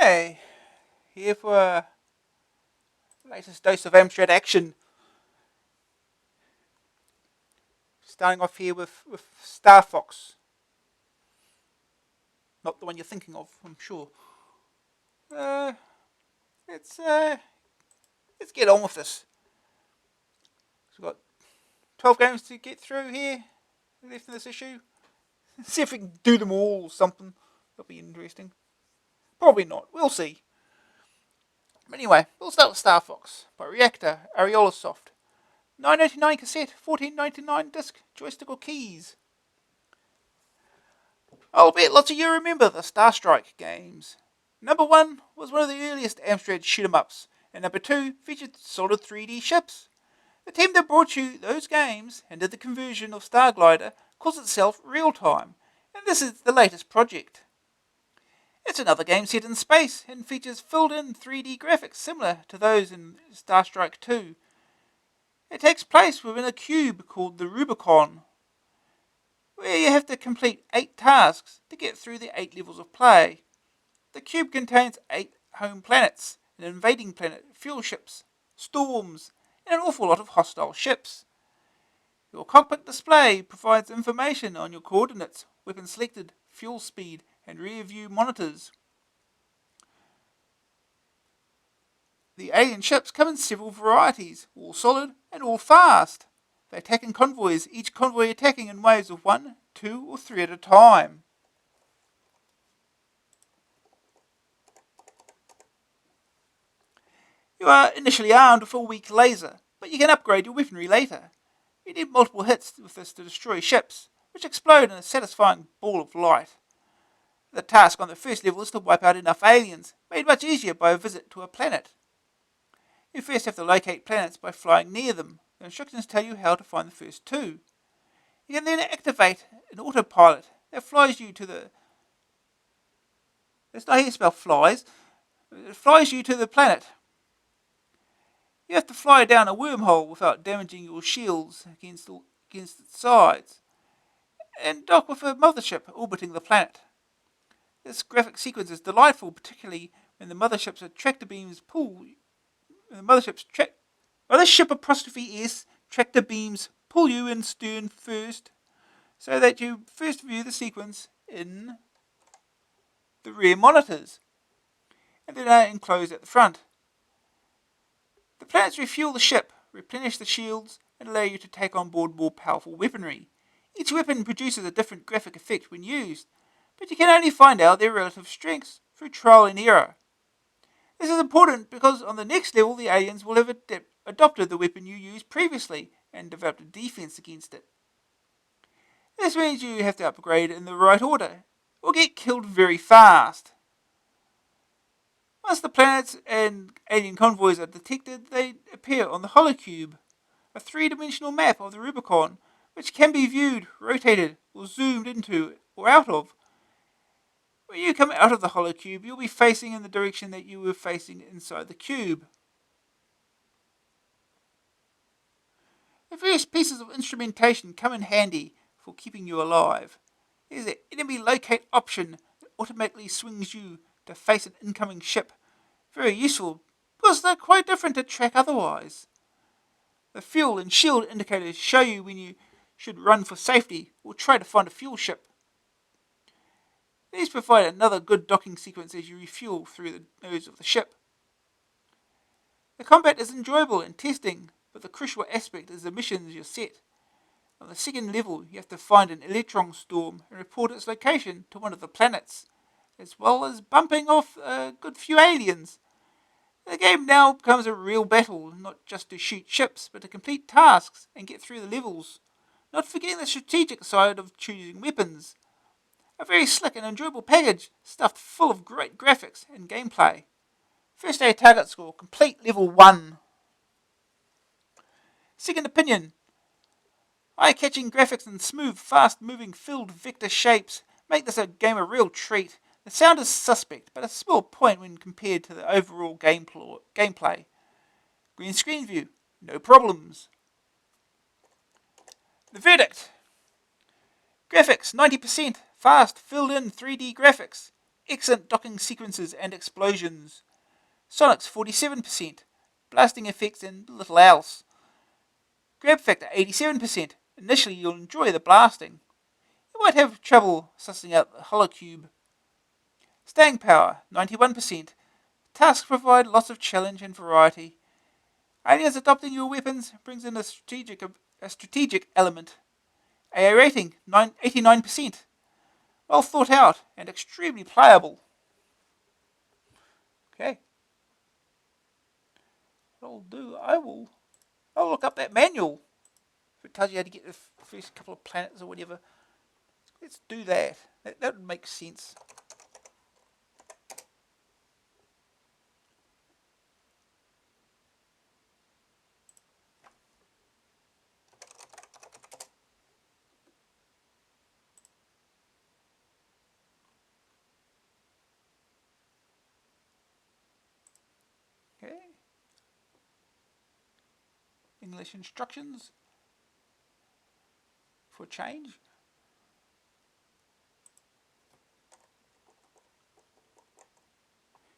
Hey, here for a latest dose of Amstrad Action. Starting off here with Starfox. Not the one you're thinking of, I'm sure. Uh, let's, uh, let's get on with this. So we've got 12 games to get through here, left in this issue. See if we can do them all or something. That'll be interesting. Probably not, we'll see. But anyway, we'll start with Starfox by Reactor, Areola Soft. $9.99 cassette, $14.99 disc, joystick or keys. I'll bet lots of you remember the Star Strike games. Number 1 was one of the earliest Amstrad shoot-em-ups, and number 2 featured solid 3D ships. The team that brought you those games and did the conversion of Starglider calls itself Real Time, and this is the latest project. It's another game set in space and features filled-in 3D graphics similar to those in Star Strike 2. It takes place within a cube called the Rubicon, where you have to complete 8 tasks to get through the 8 levels of play. The cube contains 8 home planets, an invading planet, fuel ships, storms, and an awful lot of hostile ships. Your cockpit display provides information on your coordinates, weapon selected, fuel speed, and rear view monitors. The alien ships come in several varieties, all solid and all fast. They attack in convoys, each convoy attacking in waves of 1, 2, or 3 at a time. You are initially armed with a weak laser, but you can upgrade your weaponry later. You need multiple hits with this to destroy ships, which explode in a satisfying ball of light. The task on the first level is to wipe out enough aliens, made much easier by a visit to a planet. You first have to locate planets by flying near them. The instructions tell you how to find the first 2. You can then activate an autopilot that flies you to the... That's not how you spell flies. It flies you to the planet. You have to fly down a wormhole without damaging your shields against its sides, and dock with a mothership orbiting the planet. This graphic sequence is delightful, particularly when the mothership's tractor beams pull... Mothership apostrophe S tractor beams pull you in stern first, so that you first view the sequence in the rear monitors, and then are enclosed at the front. The planets refuel the ship, replenish the shields, and allow you to take on board more powerful weaponry. Each weapon produces a different graphic effect when used, but you can only find out their relative strengths through trial and error. This is important because on the next level the aliens will have adopted the weapon you used previously and developed a defense against it. This means you have to upgrade in the right order, or get killed very fast. Once the planets and alien convoys are detected, they appear on the holocube, a 3-dimensional map of the Rubicon, which can be viewed, rotated, or zoomed into or out of. When you come out of the holocube, you'll be facing in the direction that you were facing inside the cube. The various pieces of instrumentation come in handy for keeping you alive. There's an enemy locate option that automatically swings you to face an incoming ship. Very useful, because they're quite different to track otherwise. The fuel and shield indicators show you when you should run for safety or try to find a fuel ship. These provide another good docking sequence as you refuel through the nose of the ship. The combat is enjoyable and testing, but the crucial aspect is the missions you're set. On the second level, you have to find an electron storm and report its location to one of the planets, as well as bumping off a good few aliens. The game now becomes a real battle, not just to shoot ships, but to complete tasks and get through the levels, not forgetting the strategic side of choosing weapons. A very slick and enjoyable package, stuffed full of great graphics and gameplay. First day target score, complete level 1. Second opinion. Eye-catching graphics and smooth, fast-moving, filled vector shapes make this game a real treat. The sound is suspect, but a small point when compared to the overall gameplay. Green screen view, no problems. The verdict. Graphics, 90%. Fast, filled-in 3D graphics. excellent docking sequences and explosions. Sonics 47%, blasting effects and little else. Grab factor 87%. Initially you'll enjoy the blasting. You might have trouble sussing out the holocube. Staying power 91%. Tasks provide lots of challenge and variety. Aliens adopting your weapons brings in a strategic element. AA rating 89%. Well thought out and extremely playable. Okay. What I'll do, I'll look up that manual. If it tells you how to get the first couple of planets or whatever. Let's do that. That would make sense. Okay. English instructions for change.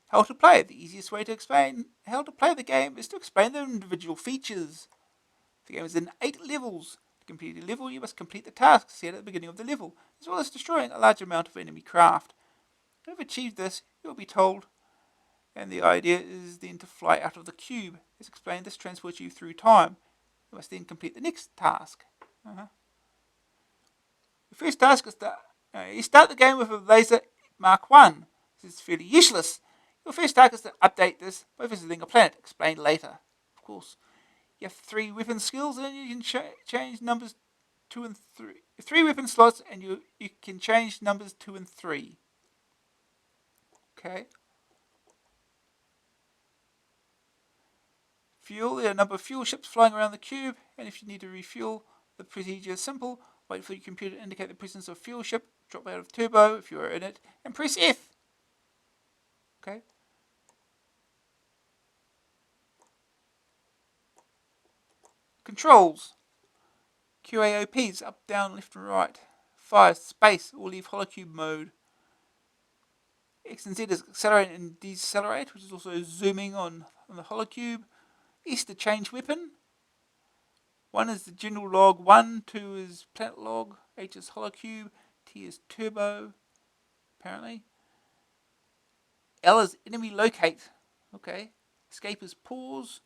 How to play. The easiest way to explain how to play the game is to explain the individual features. The game is in 8 levels. To complete a level, you must complete the tasks set at the beginning of the level, as well as destroying a large amount of enemy craft. If you've achieved this, you'll be told, and the idea is then to fly out of the cube. As explained, this transports you through time. You must then complete the next task. The first task is you start the game with a laser Mark 1. This is fairly useless. Your first task is to update this by visiting a planet, explained later. Of course, you have 3 weapon skills and you can change numbers 2 and 3. 3 weapon slots and you can change numbers 2 and 3. Okay. Fuel, there are a number of fuel ships flying around the cube, and if you need to refuel, the procedure is simple. Wait for your computer to indicate the presence of fuel ship, drop out of turbo if you are in it, and press F. Okay. Controls. QAOPs, up, down, left and right. Fire, space, or leave holocube mode. X and Z is accelerate and decelerate, which is also zooming on the holocube. E is to change weapon. 1 is the general log 1, 2 is planet log, H is holocube, T is turbo, apparently. L is enemy locate. Okay. Escape is pause.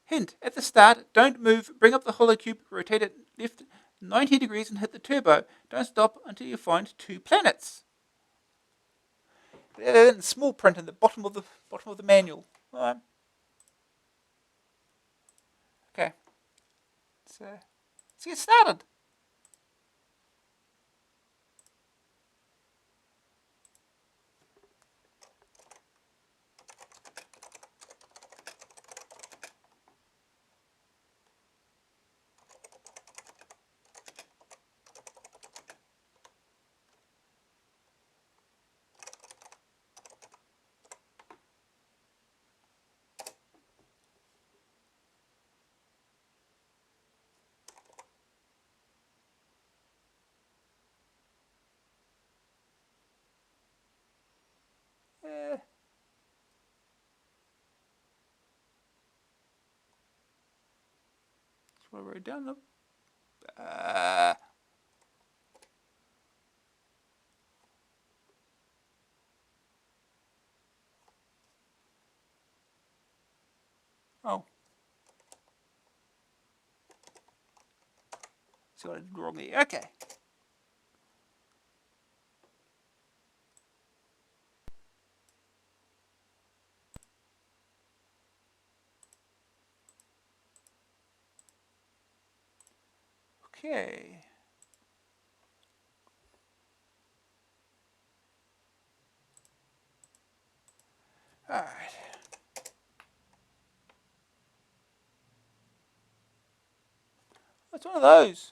Hint, at the start, don't move, bring up the holocube, rotate it left 90 degrees and hit the turbo. Don't stop until you find 2 planets. They're in small print in the bottom of the manual. All right. Okay. Let's get started. That's what I wrote down. Oh. See what I did wrong there. Okay. Okay. Alright. It's one of those.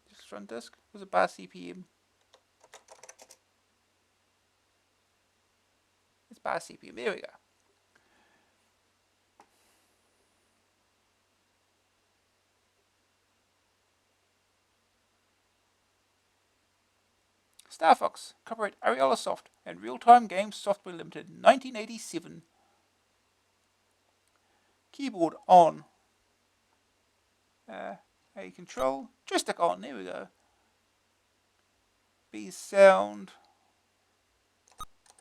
Just run disk. Was it bar CPM? It's bar CPM. There we go. Starfox, copyright Ariola Soft and Real-Time Games Software Limited, 1987. Keyboard on. A control. Joystick on. There we go. B sound.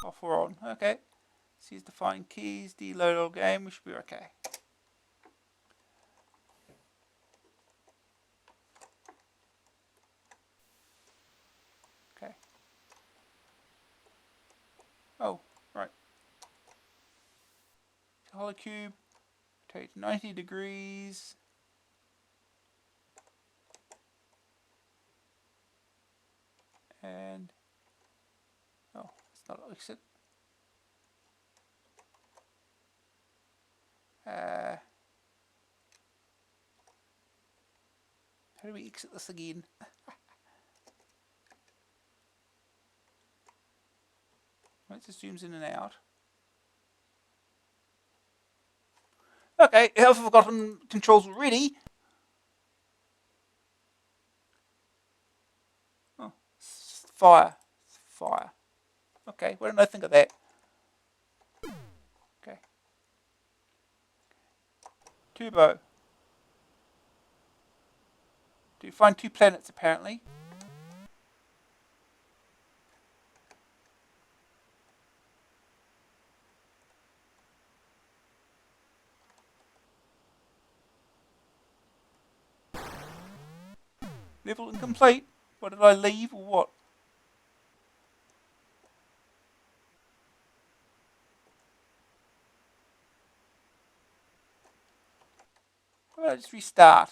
Off or on. Okay. C is define keys. D load all game. We should be okay. Okay. Oh, right. Hollow cube. Rotate 90 degrees. And oh, it's not exit. How do we exit this again? It just zooms in and out. Okay, I've forgotten controls already. Oh, fire. Fire. Okay, why didn't I think of that? Okay. Turbo. Do you find 2 planets apparently? Level incomplete? What, did I leave or what? How about I just restart?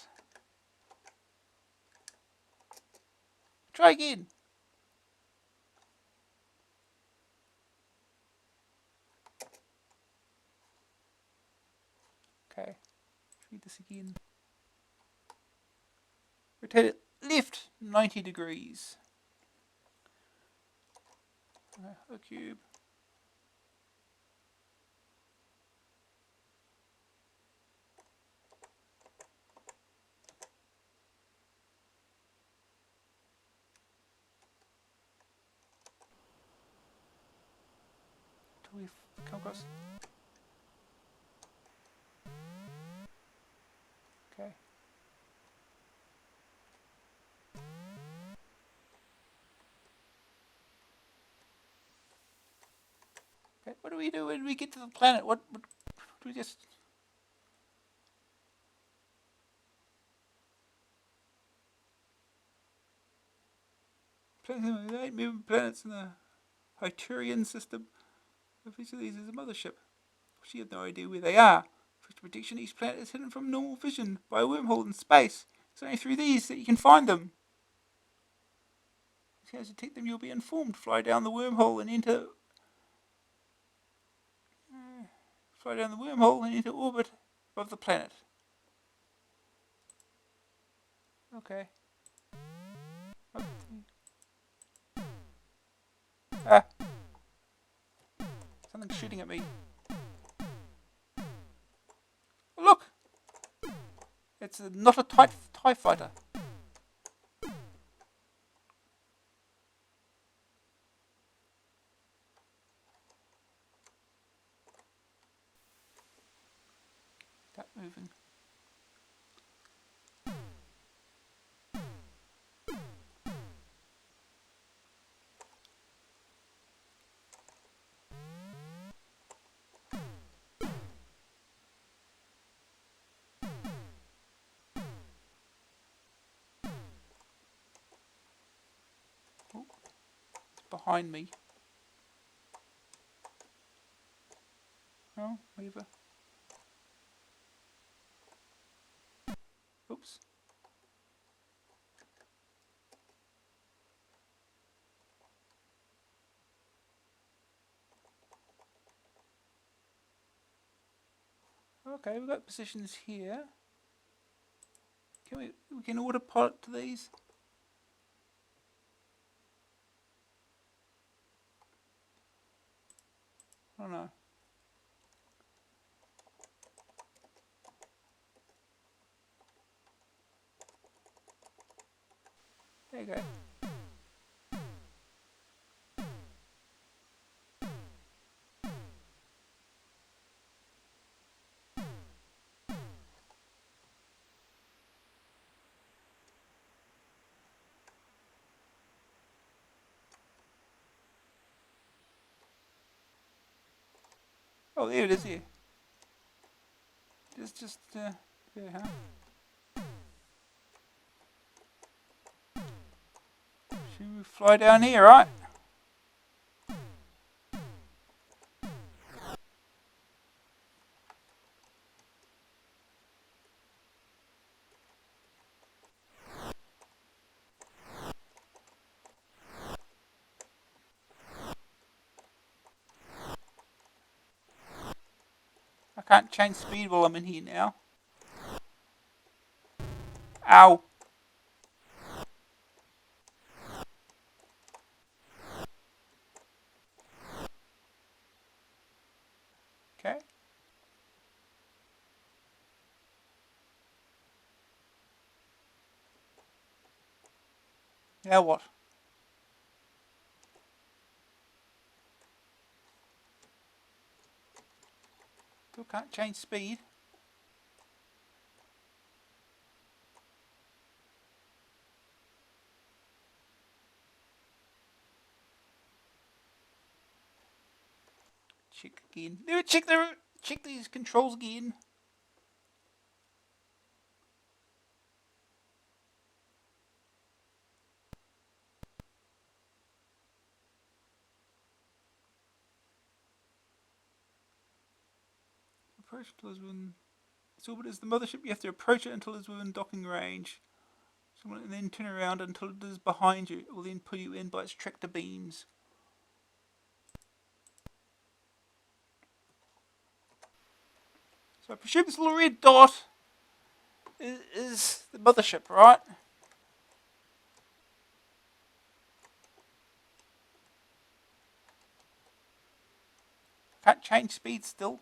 Try again. Okay, let's read this again. Rotate it left 90 degrees. A cube. Till we come across. Okay. Okay. What do we do when we get to the planet? What do we just? Moving planets in the Hyterian system. Each of these is a mothership. She had no idea where they are. For prediction, each planet is hidden from normal vision by a wormhole in space. It's only through these that you can find them. If you detect them, you'll be informed. Fly down the wormhole and enter. Fly down the wormhole and enter orbit above the planet. Okay. Ah. Something's shooting at me. Oh, look! It's not a TIE fighter. Start moving. Oh, it's behind me. Oh, whatever. Oops. Okay, we've got positions here. Can we can autopilot to these? I don't know. There you go. Oh, there it is. Here. Just there, huh? Should we fly down here, right? I can't change speed while I'm in here now. Ow. Okay. Now what? Still can't change speed. Check again. Check these controls again. Approach until it's within. Its orbit is the mothership. You have to approach it until it's within docking range. And then turn around until it is behind you. It will then pull you in by its tractor beams. So I presume this little red dot is the mothership, right? Can't change speed still.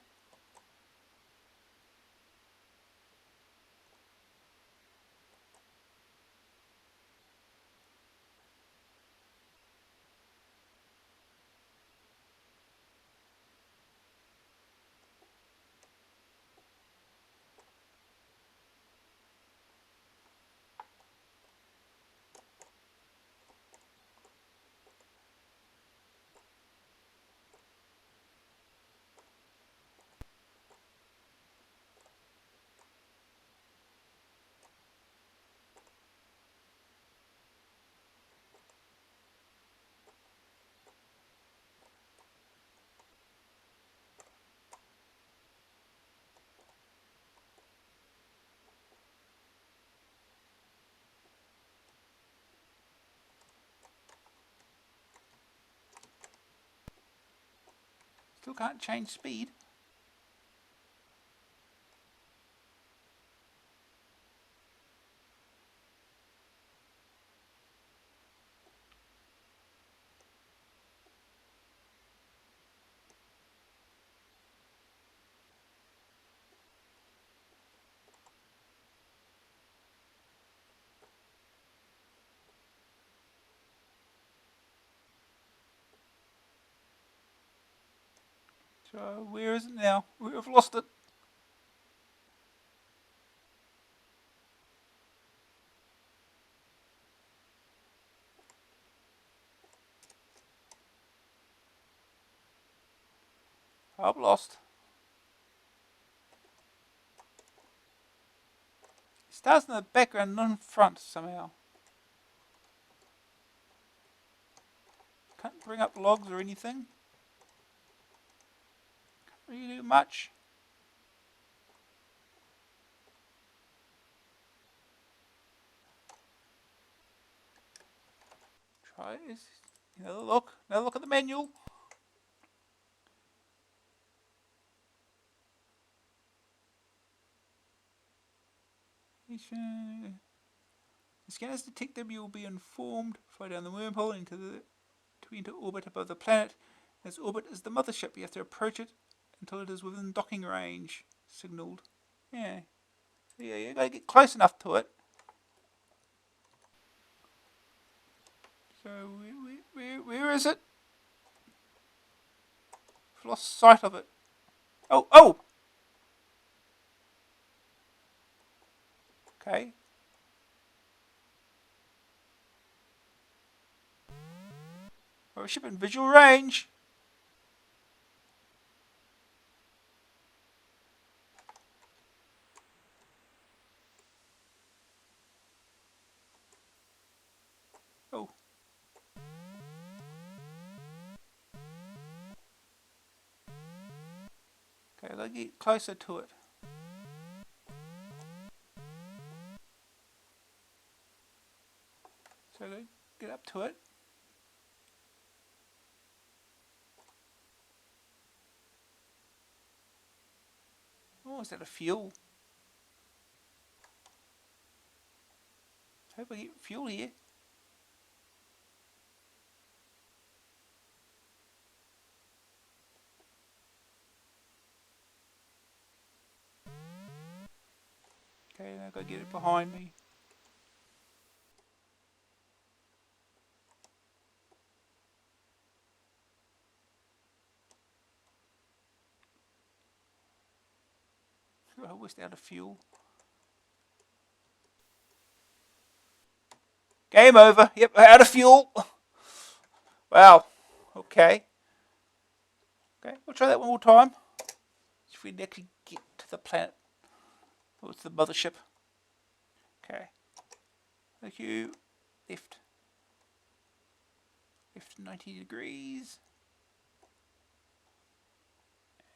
Still can't change speed. So where is it now? We've lost it. I've lost. It starts in the background, not in front somehow. Can't bring up logs or anything. Can't really do much. Try this. Another look. Another look at the manual. The scanners detect them. You will be informed. Fly down the wormhole to enter orbit above the planet. This orbit is the mothership. You have to approach it until it is within docking range. Signaled. Yeah. Yeah, you gotta get close enough to it. So where is it? I've lost sight of it. Oh! Okay. Our ship in visual range. Okay, let's get closer to it. So let's get up to it. Oh, is that a fuel? Hope I get fuel here. Okay, now I've got to get it behind me. I was out of fuel. Game over. Yep, out of fuel. Wow. Okay. Okay, we'll try that one more time. See if we can actually get to the planet. Or to the mothership. Okay. Thank you. Left. Left 90 degrees.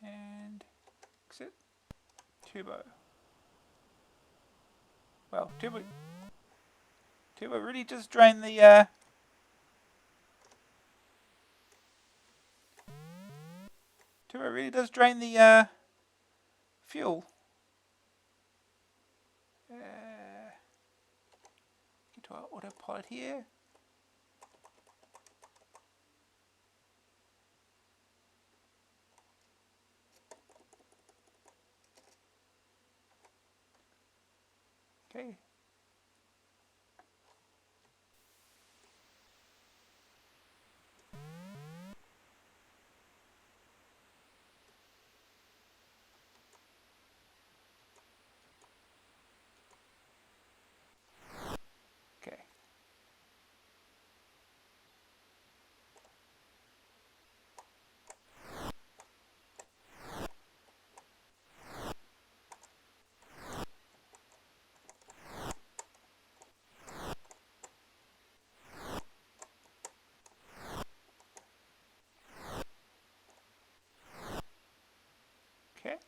And exit. Turbo. Well, turbo really does drain the turbo really does drain the fuel. Get to our autopilot here. Okay. Okay. Okay.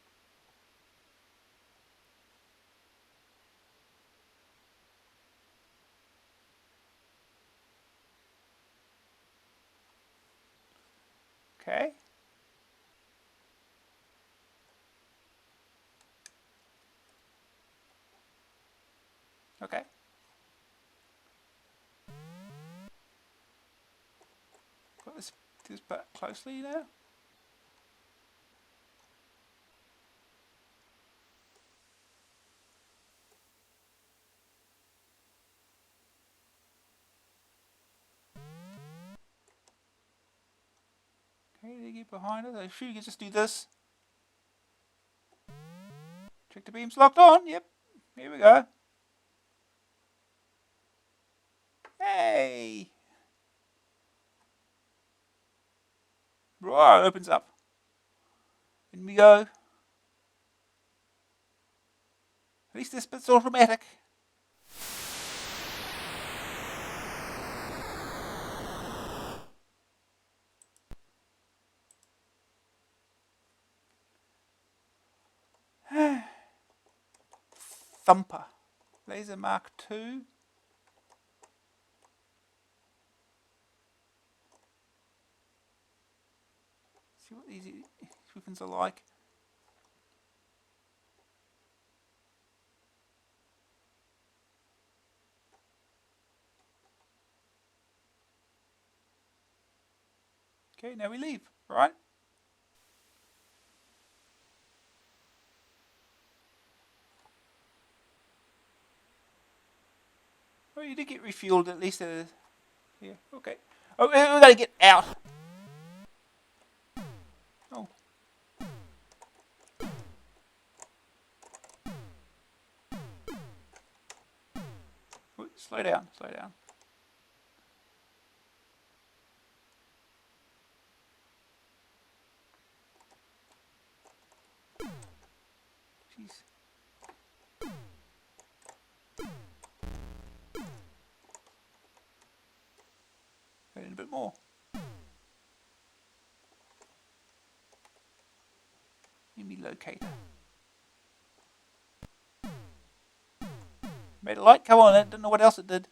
Okay. Okay. Got this part closely now. Okay, they get behind us. I'm sure you can just do this. Check the beams locked on. Yep. Here we go. Hey! Right, opens up. In we go. At least this bit's automatic. Thumper. Laser Mark II. See what these weapons are like. Okay, now we leave, right? Oh, you did get refueled at least. Yeah, okay. Oh, we gotta get out. Oh. Slow down, slow down. Jeez. Wait a bit more. Maybe locator. Made a light come on. I don't know what else it did.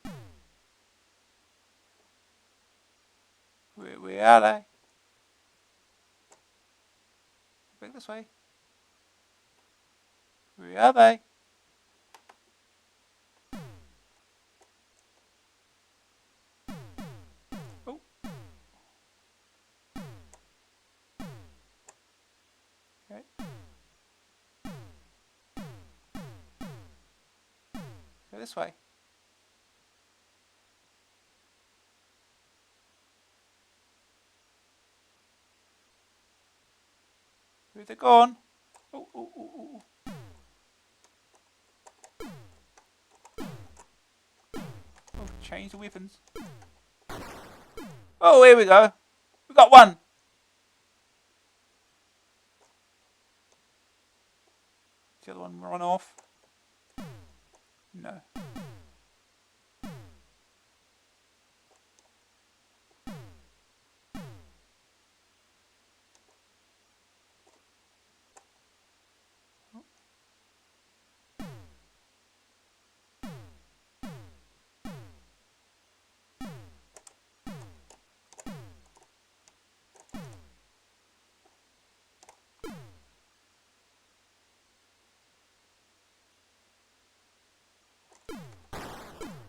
Where are they? Back this way. Where are they? Oh. Okay. Go this way. Where they gone? Oh, oh, oh, oh. Oh, change the weapons. Oh, here we go. We got one. The other one run off. No.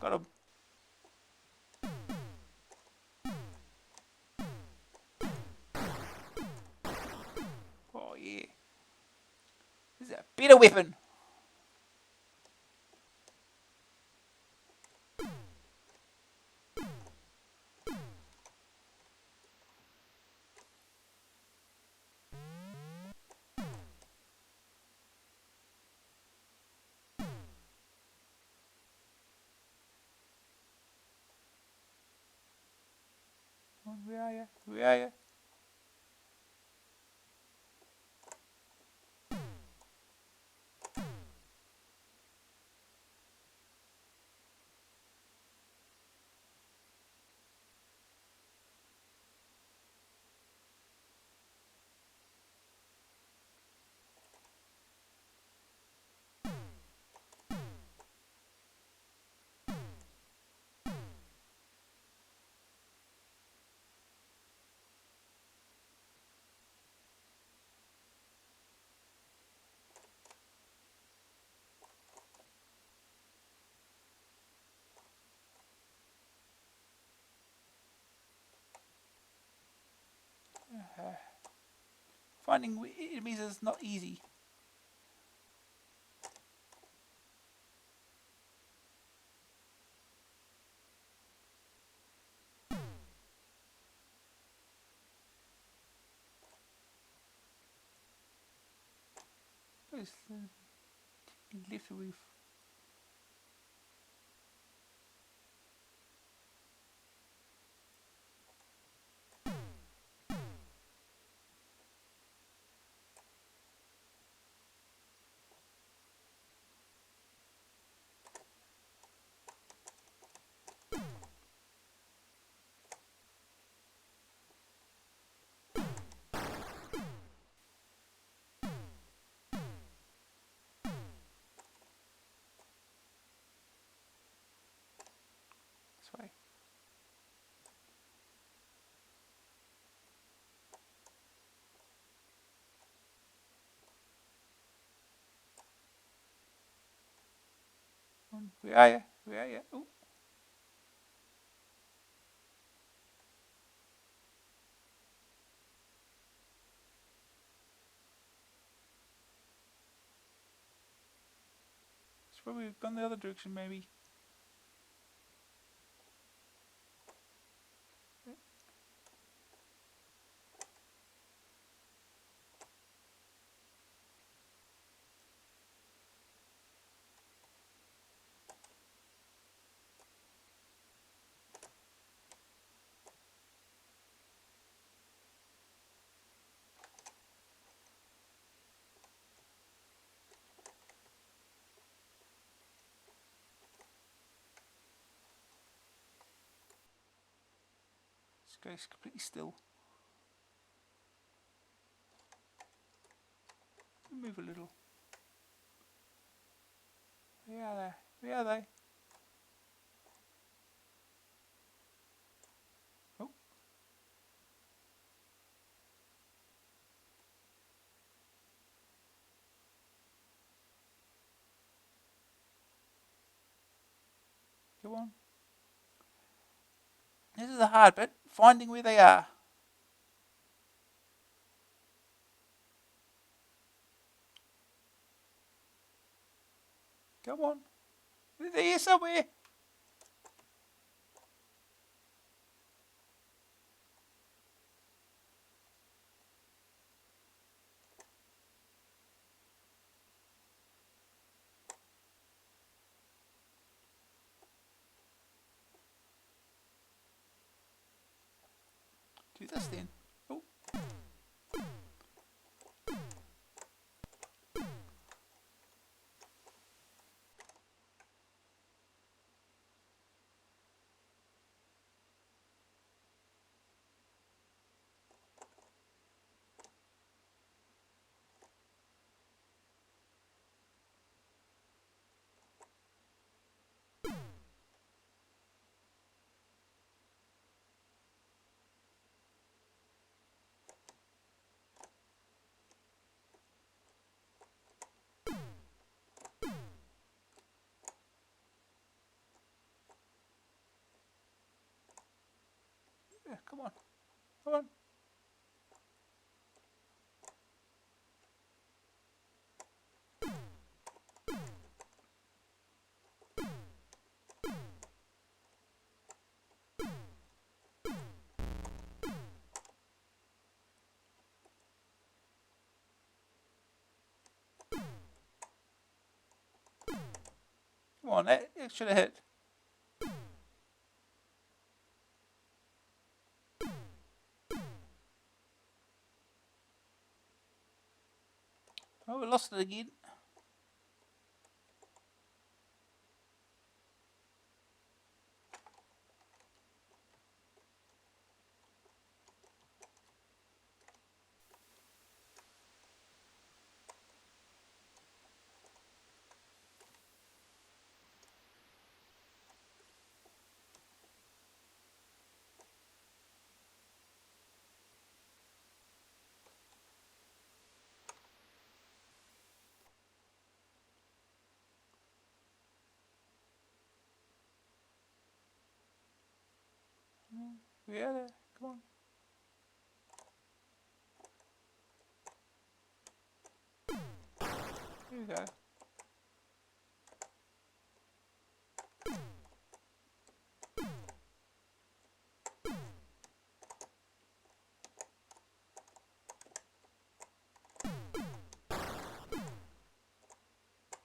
Got him. Oh yeah. This is a better weapon. Where are you? Where are you? Finding enemies is not easy. Left the roof. This way. Where are you? Where are you? Oh. It's probably gone the other direction, maybe. This guy's completely still. Move a little. Where are they? Where are they? Oh. Come on. This is the hard bit, finding where they are. Come on. They're here somewhere. Do this then. Oh. Yeah, come on. Come on. Come on, that should have hit. Oh, we lost it again. Where are they? Come on. Here we go.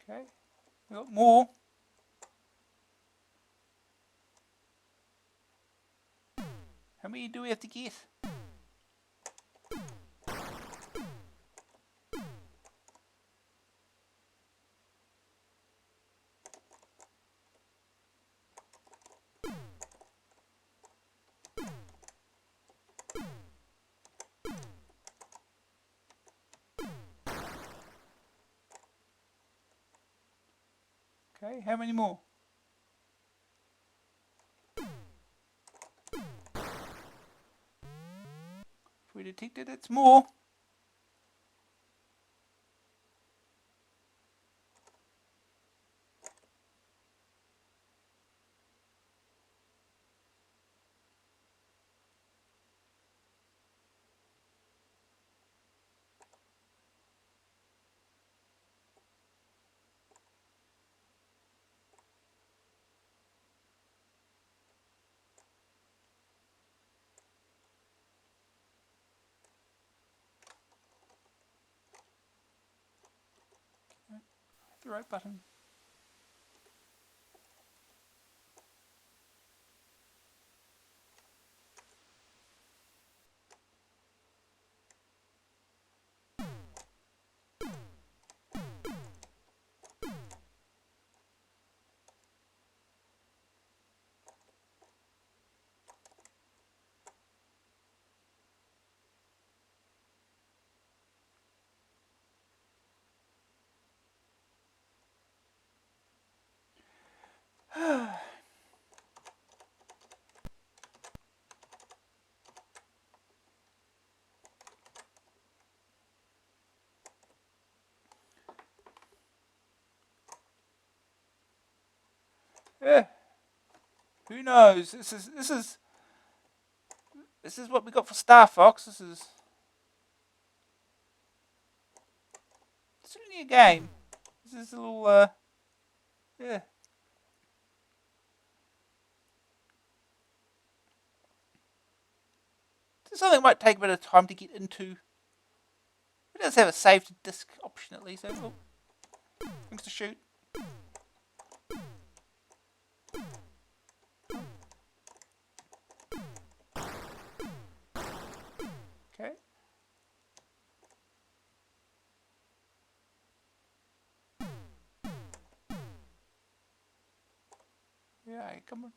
Okay. We got more. How many do we have to get? Okay, how many more? If we detected it's more. The right button. Yeah. Who knows? This is what we got for Starfox. This is only a game. This is a little yeah. This is something that might take a bit of time to get into. It does have a save to disk option at least. Oh, things to shoot. Okay. Yeah, come on.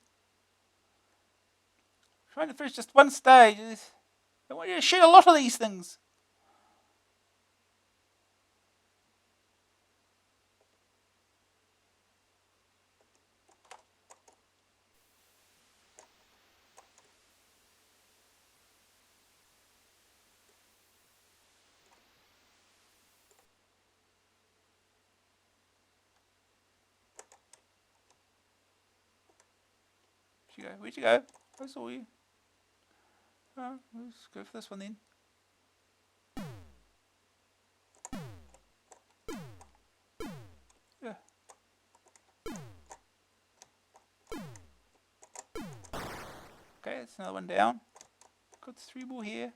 Trying to finish just one stage. I want you to shoot a lot of these things. Where'd you go? Where'd you go? I saw you. Oh, let's go for this one then. Yeah. Okay, that's another one down. Got 3 more here.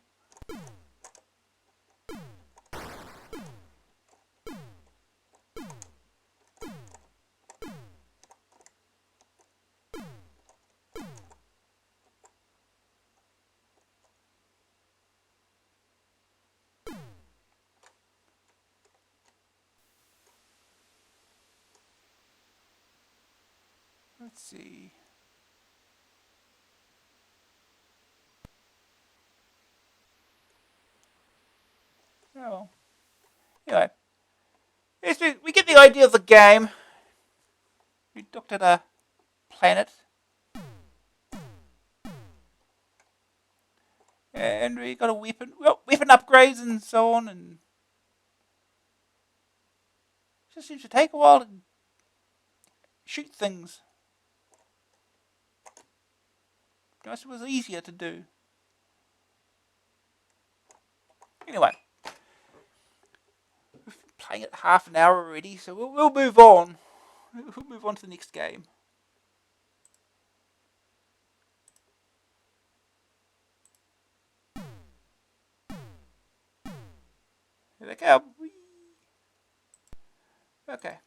Let's see. Oh well. Anyway, yes, we get the idea of the game. We looked at a planet. And we got a weapon. Well, weapon upgrades and so on. And it just seems to take a while to shoot things. I guess it was easier to do. Anyway. We've been playing it half an hour already, so we'll move on. We'll move on to the next game. Here they go. Okay.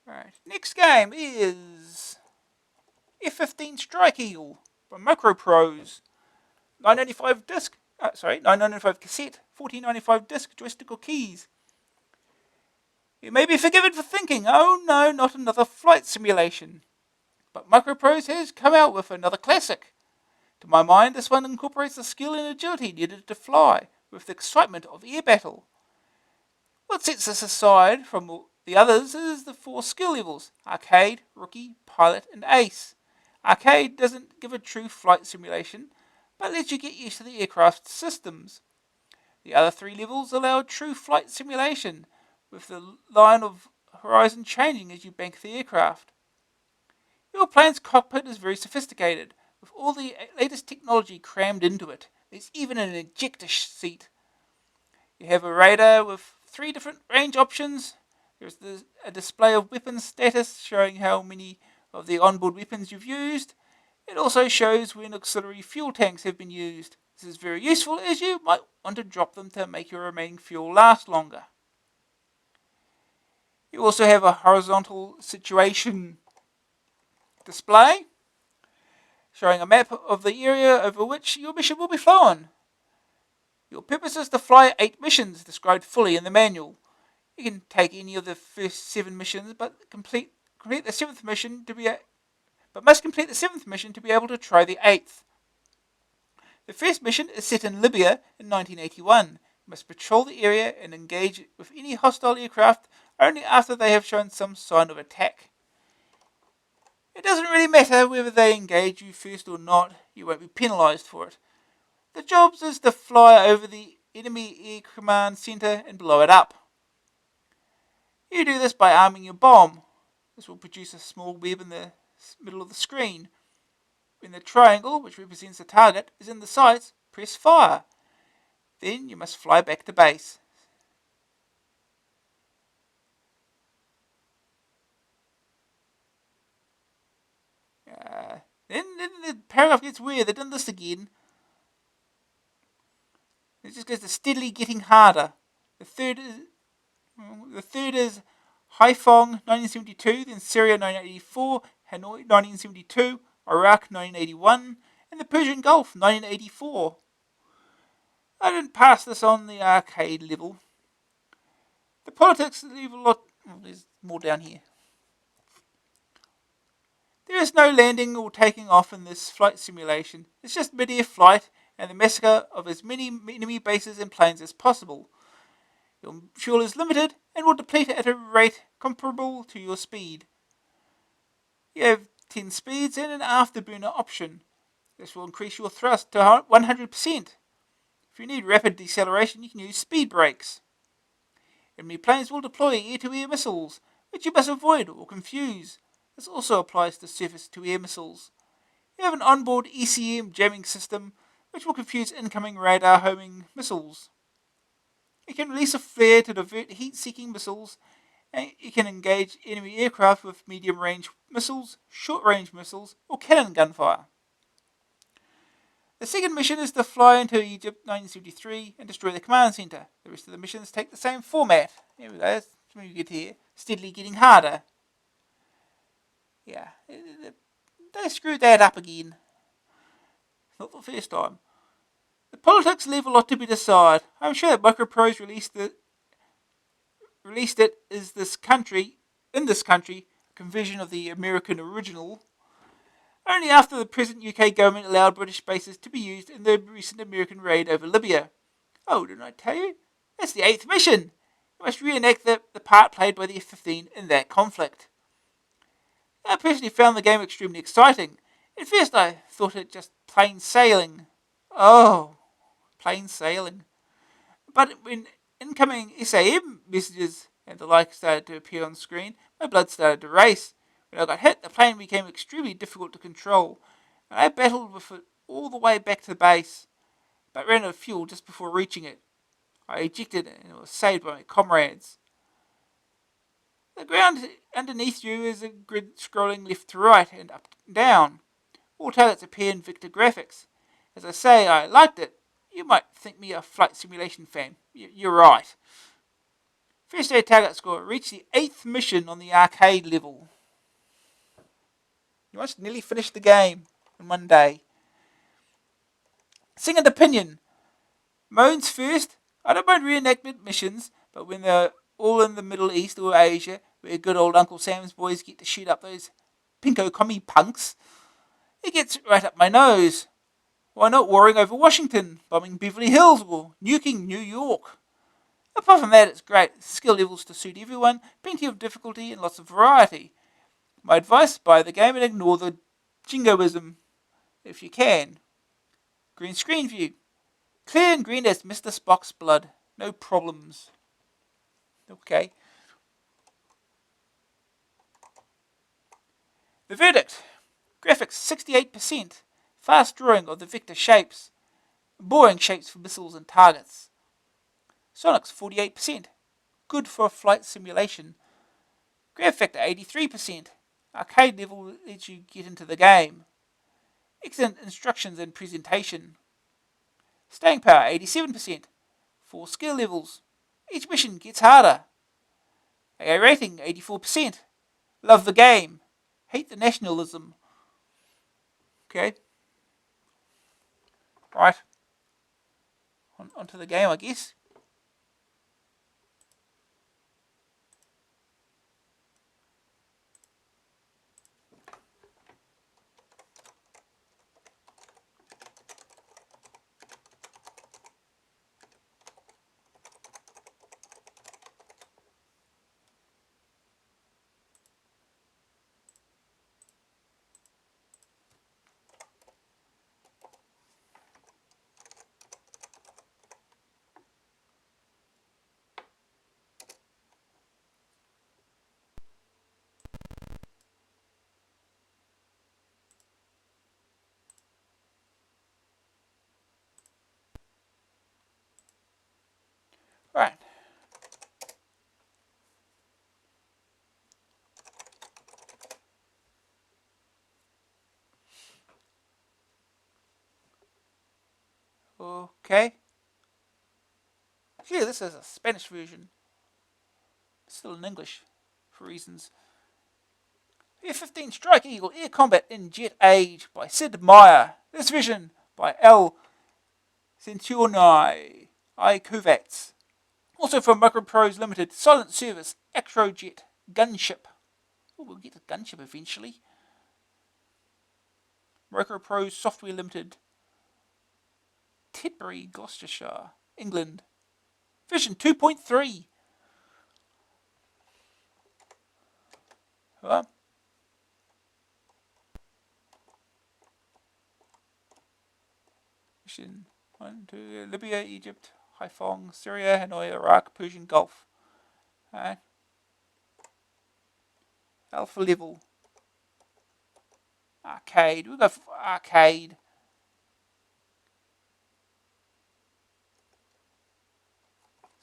Alright. Next game is F-15 Strike Eagle from Microprose. 995 disc. 995 cassette. 1495 disc joystick keys. You may be forgiven for thinking, oh no, not another flight simulation. But Microprose has come out with another classic. To my mind, this one incorporates the skill and agility needed to fly, with the excitement of air battle. What sets this aside from the others is the 4 skill levels: Arcade, Rookie, Pilot, and Ace. Arcade doesn't give a true flight simulation, but lets you get used to the aircraft's systems. The other 3 levels allow true flight simulation, with the line of horizon changing as you bank the aircraft. Your plane's cockpit is very sophisticated, with all the latest technology crammed into it. There's even an ejector seat. You have a radar with 3 different range options. There's a display of weapon status showing how many of the onboard weapons you've used. It also shows when auxiliary fuel tanks have been used. This is very useful as you might want to drop them to make your remaining fuel last longer. You also have a horizontal situation display showing a map of the area over which your mission will be flown. Your purpose is to fly 8 missions described fully in the manual. You can take any of the first 7 missions, but must complete the 7th mission to be able to try the 8th. The first mission is set in Libya in 1981. You must patrol the area and engage with any hostile aircraft only after they have shown some sign of attack. It doesn't really matter whether they engage you first or not, you won't be penalised for it. The job is to fly over the enemy air command centre and blow it up. You do this by arming your bomb. This will produce a small web in the middle of the screen. When the triangle, which represents the target, is in the sights, press fire. Then you must fly back to base. Then the paragraph gets weird. They've done this again. It just goes to steadily getting harder. The third is Haiphong 1972, then Syria 1984, Hanoi 1972, Iraq 1981, and the Persian Gulf 1984. I didn't pass this on the arcade level. The politics leave a lot. There's more down here. There is no landing or taking off in this flight simulation. It's just mid-air flight and the massacre of as many enemy bases and planes as possible. Your fuel is limited and will deplete at a rate comparable to your speed. You have 10 speeds and an afterburner option. This will increase your thrust to 100%. If you need rapid deceleration, you can use speed brakes. Enemy planes will deploy air-to-air missiles, which you must avoid or confuse. This also applies to surface-to-air missiles. You have an onboard ECM jamming system, which will confuse incoming radar homing missiles. You can release a flare to divert heat-seeking missiles, and you can engage enemy aircraft with medium-range missiles, short-range missiles, or cannon gunfire. The second mission is to fly into Egypt 1973 and destroy the command centre. The rest of the missions take the same format. Here we go, that's when we get here. Steadily getting harder. Yeah, they screwed that up again. Not the first time. The politics leave a lot to be desired. I'm sure that Microprose released it in this country, a conversion of the American original, only after the present UK government allowed British bases to be used in the recent American raid over Libya. Oh, didn't I tell you? That's the 8th mission. You must reenact the part played by the F-15 in that conflict. I personally found the game extremely exciting. At first I thought it just plain sailing. Oh, plain sailing. But when incoming SAM messages and the like started to appear on screen, my blood started to race. When I got hit, the plane became extremely difficult to control, and I battled with it all the way back to the base, but ran out of fuel just before reaching it. I ejected it and was saved by my comrades. The ground underneath you is a grid scrolling left to right and up and down. All targets appear in vector graphics. As I say, I liked it. You might think me a flight simulation fan. You're right. First day target score reached the 8th mission on the arcade level. You must nearly finish the game in one day. Second opinion. Moans first. I don't mind reenactment missions, but when they're all in the Middle East or Asia, where good old Uncle Sam's boys get to shoot up those pinko commie punks, it gets right up my nose. Why not warring over Washington, bombing Beverly Hills, or nuking New York? Apart from that, it's great. Skill levels to suit everyone, plenty of difficulty, and lots of variety. My advice, buy the game and ignore the jingoism, if you can. Green screen view. Clear and green as Mr. Spock's blood. No problems. Okay. The verdict. Graphics 68%. Fast drawing of the vector shapes. Boring shapes for missiles and targets. Sonics 48%. Good for a flight simulation. Grab factor 83%. Arcade level lets you get into the game. Excellent instructions and presentation. Staying power 87%. 4 skill levels. Each mission gets harder. AA rating 84%. Love the game. Hate the nationalism. Okay. Right. Onto the game, I guess. Okay. Yeah, this is a Spanish version. Still in English, for reasons. F-15 Strike Eagle Air Combat in Jet Age by Sid Meier. This vision by L. Centurioni I. Kovacs. Also from Microprose Limited, Silent Service, Acrojet, Gunship. Oh, we'll get a gunship eventually. Microprose Software Limited, Tidbury, Gloucestershire, England. Vision 2.3. Vision 1, 2, Libya, Egypt, Haiphong, Syria, Hanoi, Iraq, Persian Gulf. Alpha level. Arcade. We'll go for arcade.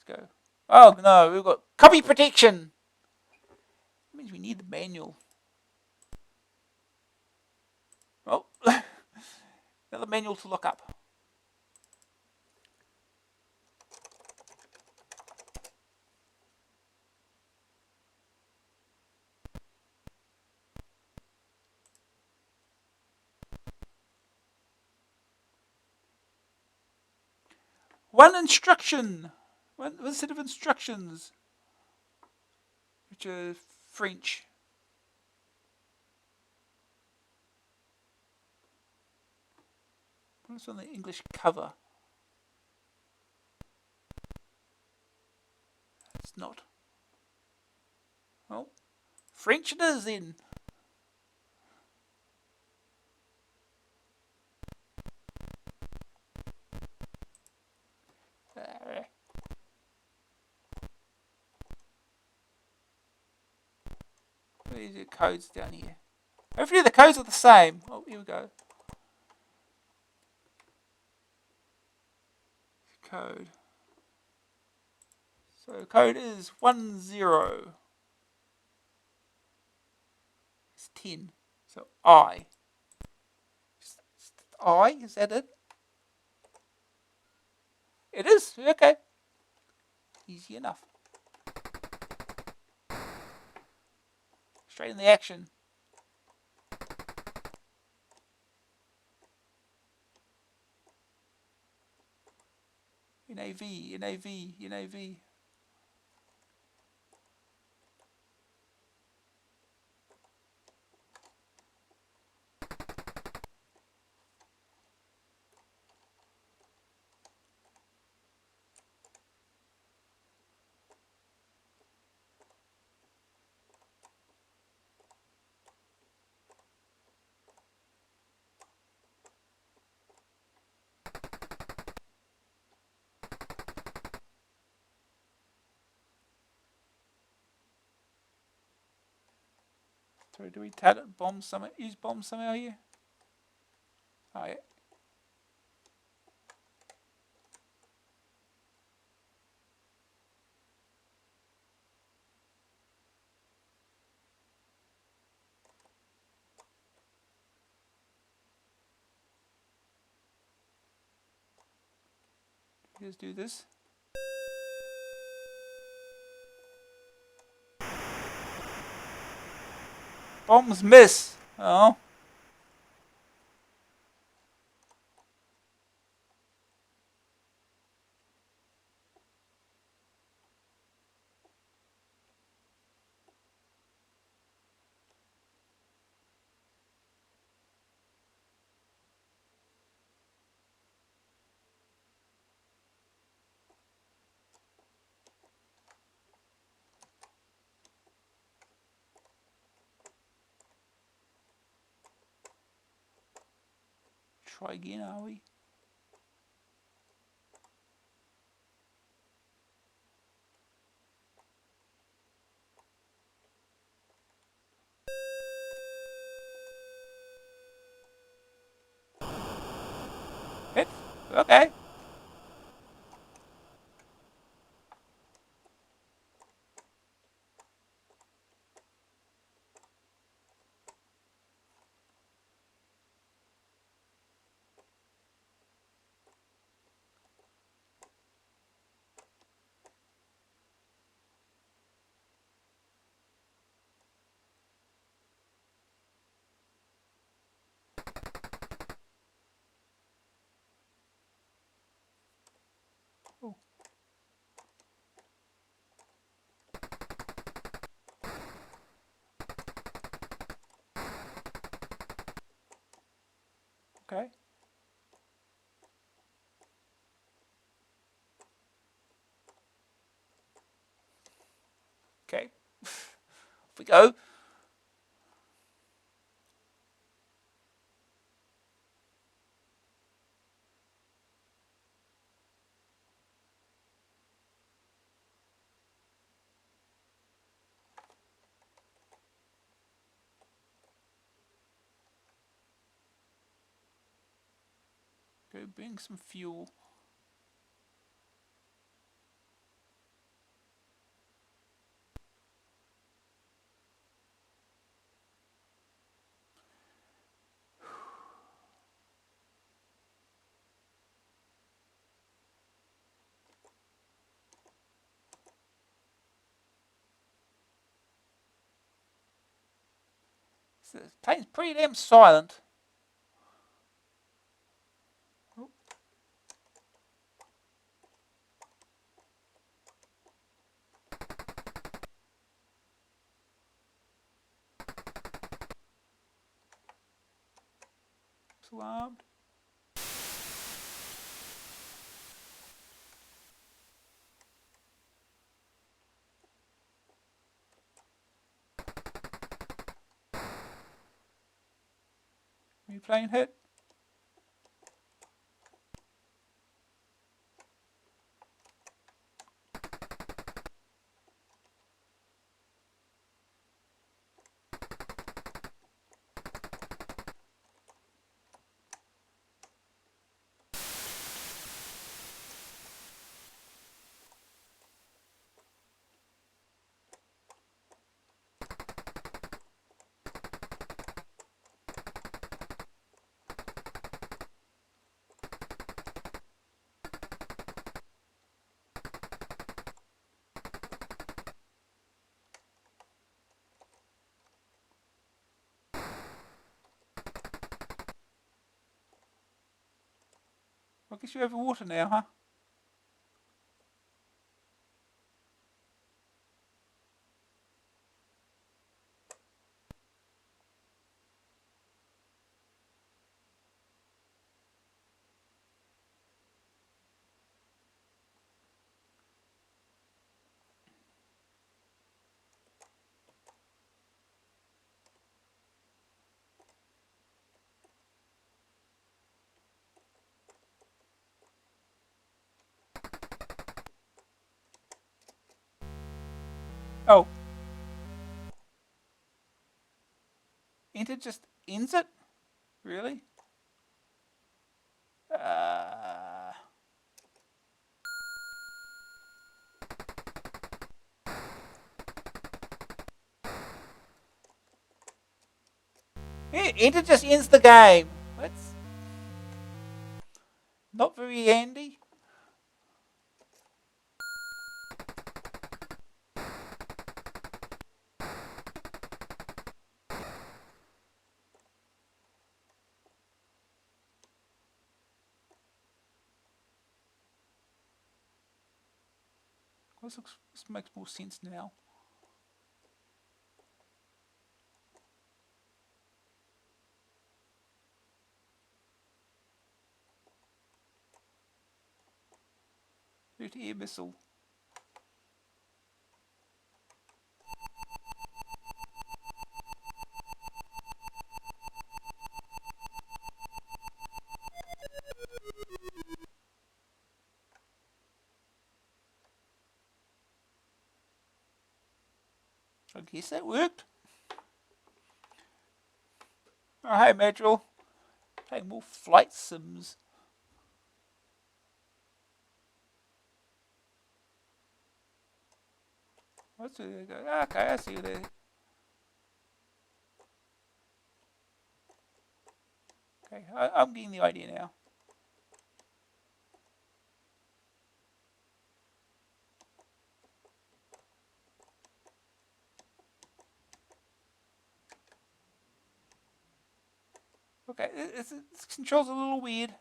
Let's go. Oh no, we've got copy protection. That means we need the manual. Oh, another manual to look up. One instruction. One set of instructions, which are French. What's on the English cover? It's not. Oh, French it is then. These are codes down here. Hopefully the codes are the same. Oh, here we go. Code. So code is 10. It's 10. So I. I? Is that it? It is? Okay. Easy enough. Straight in the action. NAV, NAV, NAV. So do we target bombs somewhere? Use bombs somewhere here? Oh yeah. Let's do this. Bombs miss. Oh. Try again, are we? Hit? Okay. Okay. Off we go. Go bring some fuel. The plane's pretty damn silent. Oh, it's alarmed. Are you plane hit? I guess you're over water now, huh? Oh, enter just ends it? Really? Uh, enter just ends the game. That's not very handy. This makes more sense now. Shoot air missile. I guess that worked. Oh, hey, Madrill. Playing more flight sims. What's it? Okay, I see you there. Okay, I'm getting the idea now. Okay, this control's a little weird.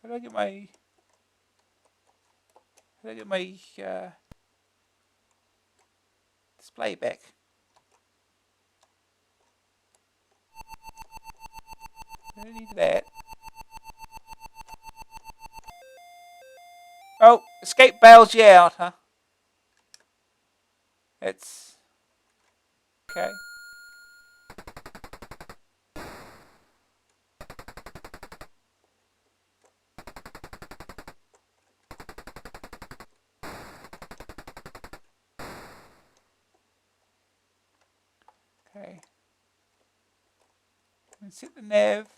How do I get my... How do I get my display back? I don't need that. Oh, escape bails you out, huh? It's... Okay. Okay. And set the nav.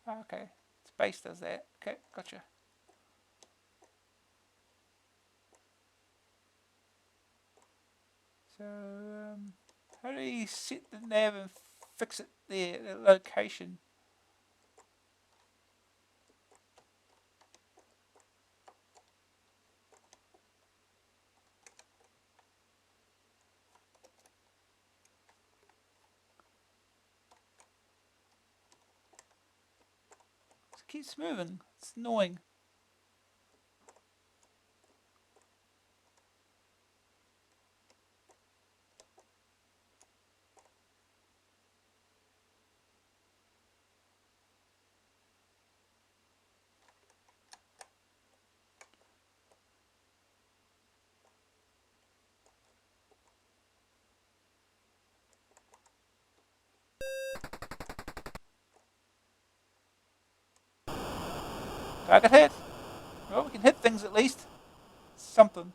Oh, okay. Space does that. Okay, gotcha. So, how do you set the nav and fix it there, the location? It keeps moving. It's annoying. Target hit. Well, we can hit things at least. Something.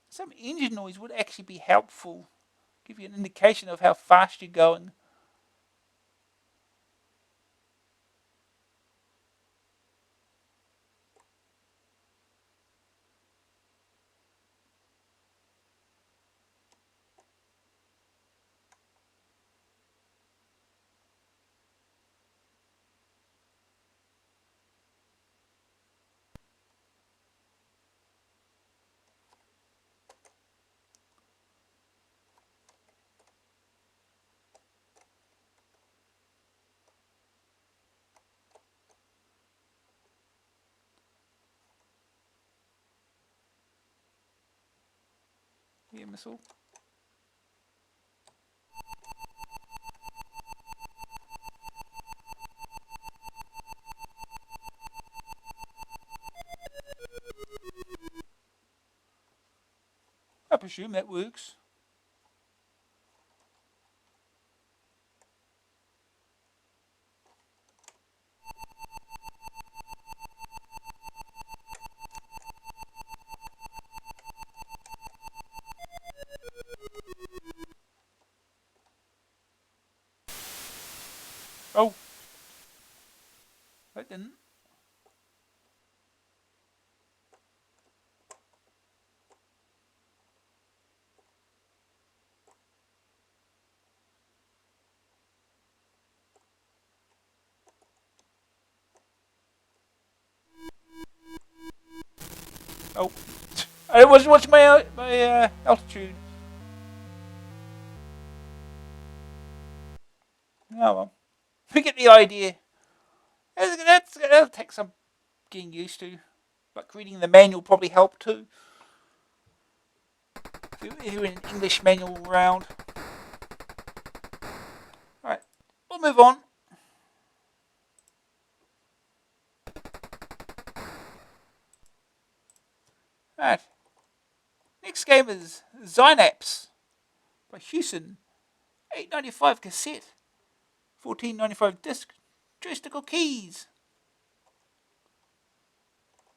Some engine noise would actually be helpful. Give you an indication of how fast you're going. Yeah, missile. I presume that works. Oh, that didn't. Oh, I wasn't watching my altitude. Oh well, we get the idea. That'll take some getting used to. Like reading the manual probably helped too. If you're in an English manual round. Alright, we'll move on. Alright. Next game is Zynaps by Houston. $8.95 cassette. $14.95 disc. Joystick keys.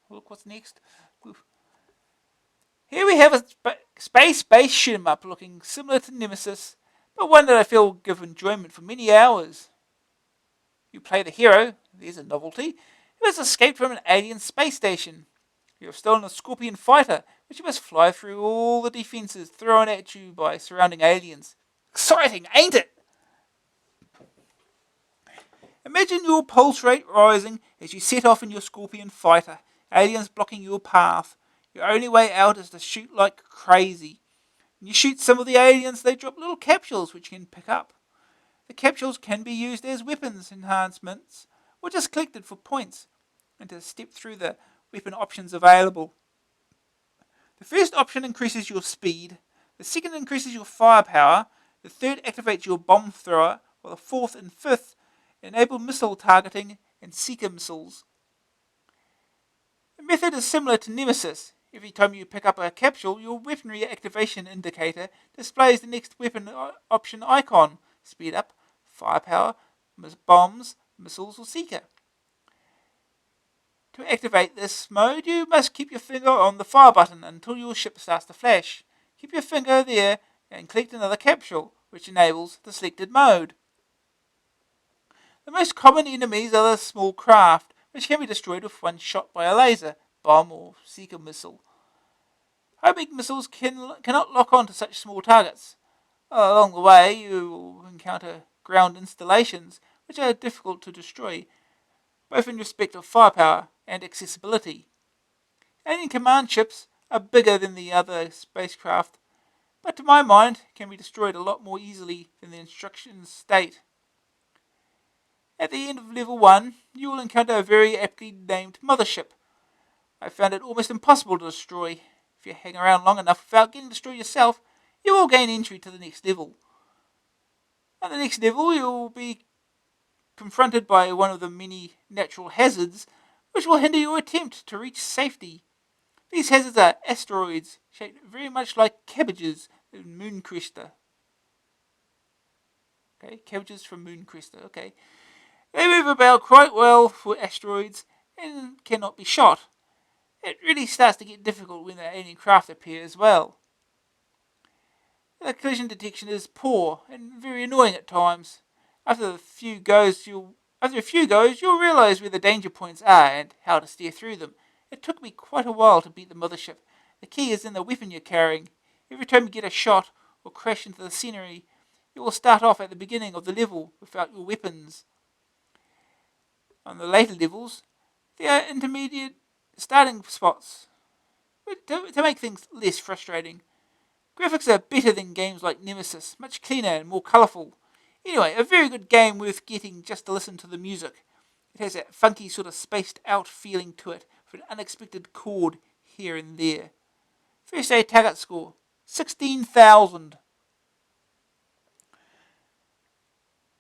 Look what's next. Oof. Here we have a space-based shoot 'em up looking similar to Nemesis, but one that I feel will give enjoyment for many hours. You play the hero, there's a novelty, who has escaped from an alien space station. You have stolen a Scorpion fighter, but you must fly through all the defenses thrown at you by surrounding aliens. Exciting, ain't it? Imagine your pulse rate rising as you set off in your Scorpion fighter, aliens blocking your path. Your only way out is to shoot like crazy. When you shoot some of the aliens, they drop little capsules which you can pick up. The capsules can be used as weapons enhancements, or just collected for points, and to step through the weapon options available. The first option increases your speed, the second increases your firepower, the third activates your bomb thrower, while the fourth and fifth enable missile targeting and seeker missiles. The method is similar to Nemesis. Every time you pick up a capsule, your weaponry activation indicator displays the next weapon option icon: speed up, firepower, bombs, missiles, or seeker. To activate this mode, you must keep your finger on the fire button until your ship starts to flash. Keep your finger there and collect another capsule, which enables the selected mode. The most common enemies are the small craft, which can be destroyed with one shot by a laser, bomb, or seeker missile. Homing missiles cannot lock on to such small targets. Along the way, you will encounter ground installations, which are difficult to destroy, both in respect of firepower and accessibility. Alien command ships are bigger than the other spacecraft, but to my mind can be destroyed a lot more easily than the instructions state. At the end of level 1, you will encounter a very aptly named mothership. I found it almost impossible to destroy. If you hang around long enough without getting destroyed yourself, you will gain entry to the next level. At the next level, you will be confronted by one of the many natural hazards which will hinder your attempt to reach safety. These hazards are asteroids, shaped very much like cabbages in Mooncrester. Okay, cabbages from Mooncrester, okay. They move about quite well for asteroids and cannot be shot. It really starts to get difficult when the alien craft appear as well. The collision detection is poor and very annoying at times. After a few goes, you'll realise where the danger points are and how to steer through them. It took me quite a while to beat the mothership. The key is in the weapon you're carrying. Every time you get a shot or crash into the scenery, you will start off at the beginning of the level without your weapons. On the later levels, there are intermediate starting spots to make things less frustrating. Graphics are better than games like Nemesis, much cleaner and more colourful. Anyway, a very good game worth getting just to listen to the music. It has that funky sort of spaced out feeling to it, for an unexpected chord here and there. First day target score, 16,000.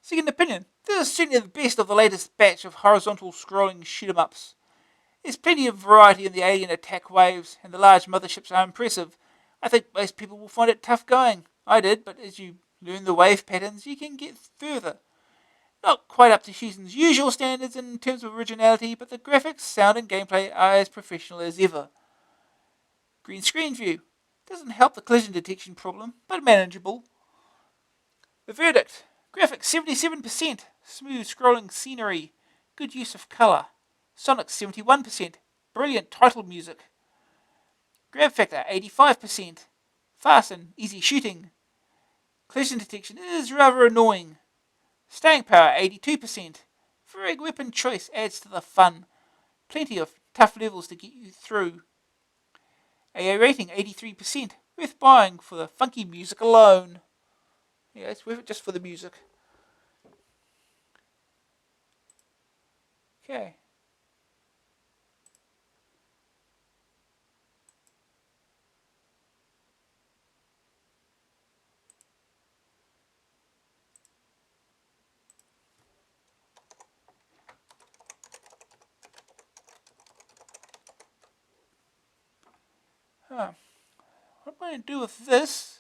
Second opinion, this is certainly the best of the latest batch of horizontal scrolling shoot-em-ups. There's plenty of variety in the alien attack waves, and the large motherships are impressive. I think most people will find it tough going. I did, but as you learn the wave patterns, you can get further. Not quite up to Houston's usual standards in terms of originality, but the graphics, sound, and gameplay are as professional as ever. Green screen view. Doesn't help the collision detection problem, but manageable. The verdict. Graphics 77%. Smooth scrolling scenery. Good use of colour. Sonic 71%. Brilliant title music. Grab factor 85%. Fast and easy shooting. Collision detection is rather annoying. Staying power 82%. Varying weapon choice adds to the fun. Plenty of tough levels to get you through. AA rating 83%. Worth buying for the funky music alone. Yeah, it's worth it just for the music. Okay. What I'm going to do with this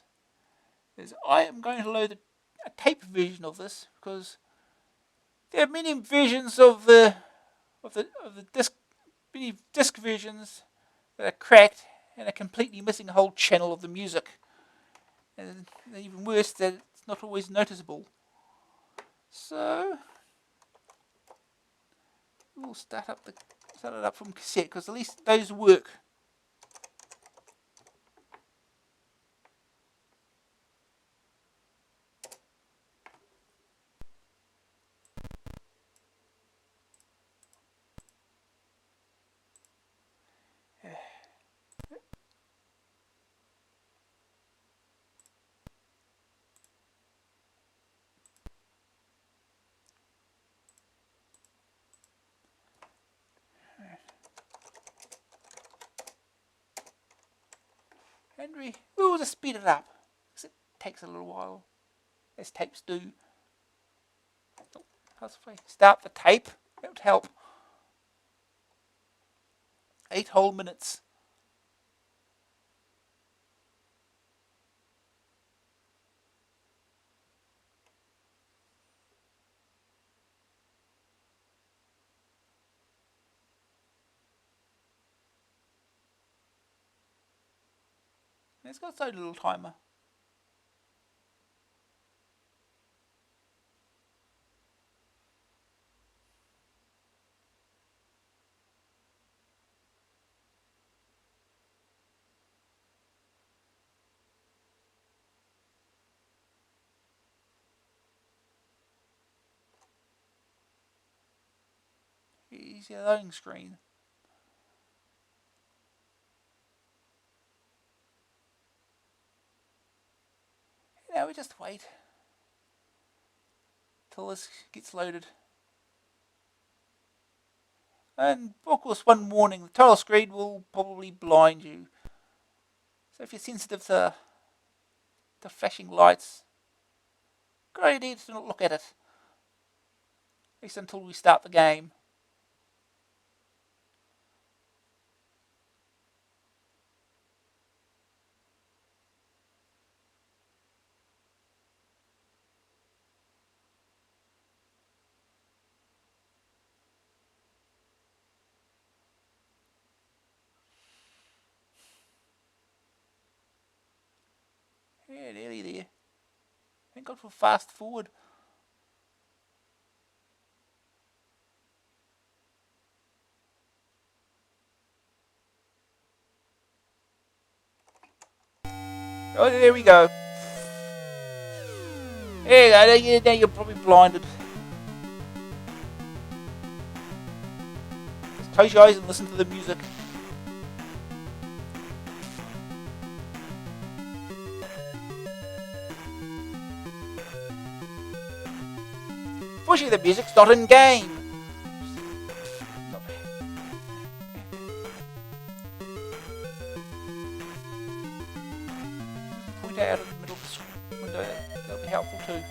is I am going to load a tape version of this, because there are many versions of the disc, many disc versions that are cracked and are completely missing a whole channel of the music. And even worse, that it's not always noticeable. So We'll start it up from cassette because at least those work. Henry, we'll just speed it up because it takes a little while, as tapes do. If I start the tape, that would help. 8 whole minutes. It's got its own little timer. Here's your loading screen. Now we just wait till this gets loaded. And of course, one warning: the title screen will probably blind you. So if you're sensitive to flashing lights, great idea to not look at it. At least until we start the game. Yeah, nearly there. Thank God for fast forward. Oh, there we go. There you go. Now you're probably blinded. Just close your eyes and listen to the music. Unfortunately, the music's not in game. Point out in the middle of the window. That'll be helpful too.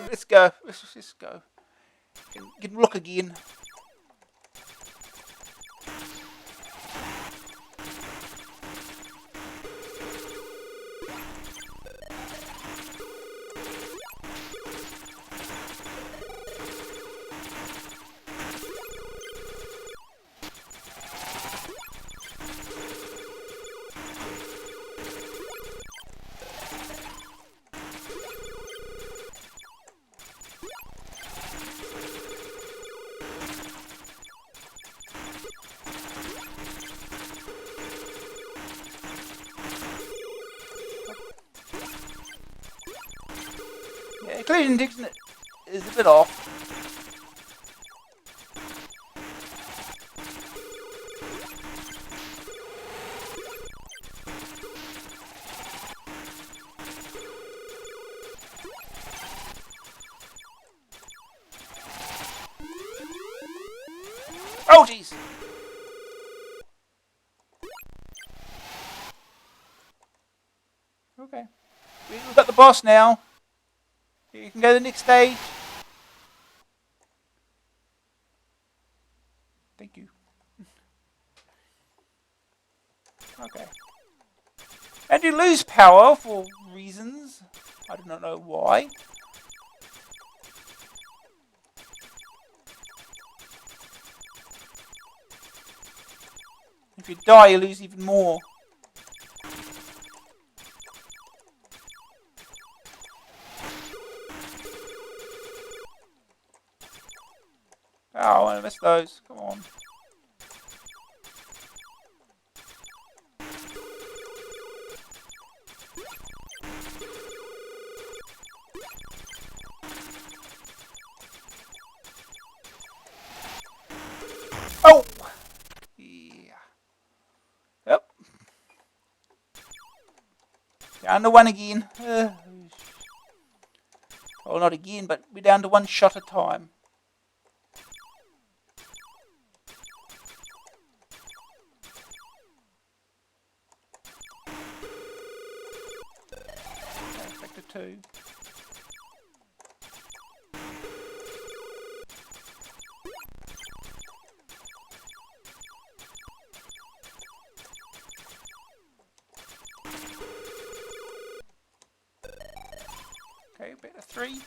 Let's go. Let's go. You can look again. Yeah, collision detection is a bit off. Oh jeez! Okay. We've got the boss now. You can go to the next stage. Thank you. Okay. And you lose power for reasons. I do not know why. If you die, you lose even more. Oh, I missed those. Come on. Oh! Yeah. Yep. Down to one again. Well, not again, but we're down to one shot at a time. Okay, back to 2. Okay, back to 3.